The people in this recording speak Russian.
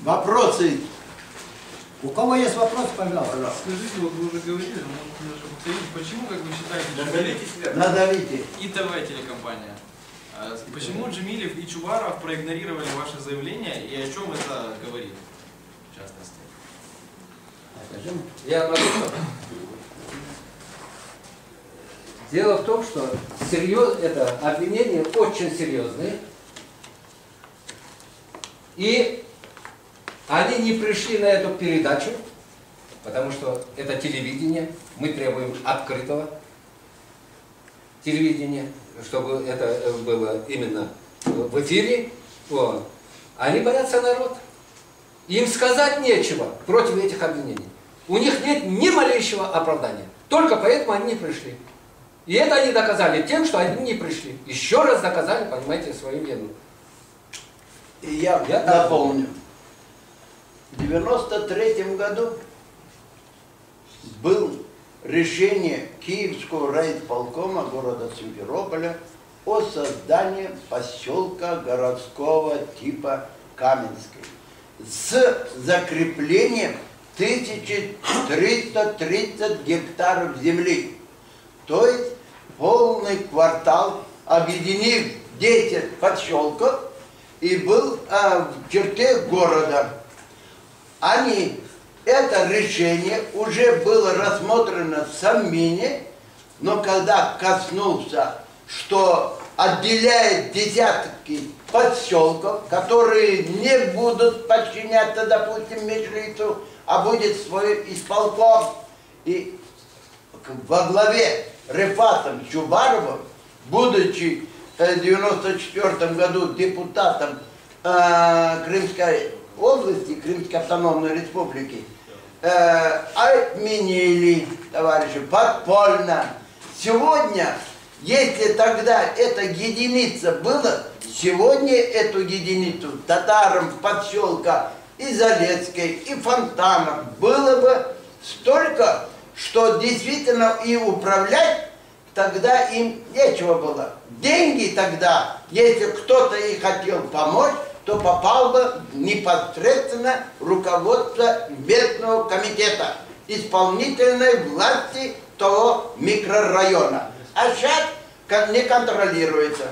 Вопросы? У кого есть вопрос, пожалуйста. Скажите, вот вы уже говорили, но может немножко повторить, почему, как вы считаете, Надавите. и ТВ телекомпания, почему Джемилев и Чубаров проигнорировали ваше заявление и о чем это говорит, в частности? Я могу. Дело в том, что это обвинения очень серьезные. И они не пришли на эту передачу, потому что это телевидение. Мы требуем открытого телевидения, чтобы это было именно в эфире. Вот. Они боятся народ. Им сказать нечего против этих обвинений. У них нет ни малейшего оправдания. Только поэтому они не пришли. И это они доказали тем, что они не пришли. Еще раз доказали, понимаете, свою вину. И я напомню. В 1993 году было решение Киевского райисполкома города Симферополя о создании поселка городского типа Каменский с закреплением 1330 гектаров земли. То есть полный квартал, объединив 10 поселков, и был в черте города. Это решение уже было рассмотрено в Совмине, но когда коснулся, что отделяет десятки поселков, которые не будут подчиняться, допустим, Меджлису, а будет свой исполком, и во главе Рефатом Чубаровым, будучи в 1994 году депутатом Крымской области, Крымской автономной республики, отменили, товарищи, подпольно. Сегодня, если тогда эта единица была, сегодня эту единицу татарам поселка и Залецкой, и Фонтанов было бы столько, что действительно и управлять тогда им нечего было. Деньги тогда, если кто-то и хотел помочь, то попал бы непосредственно руководство местного комитета, исполнительной власти того микрорайона. А сейчас не контролируется.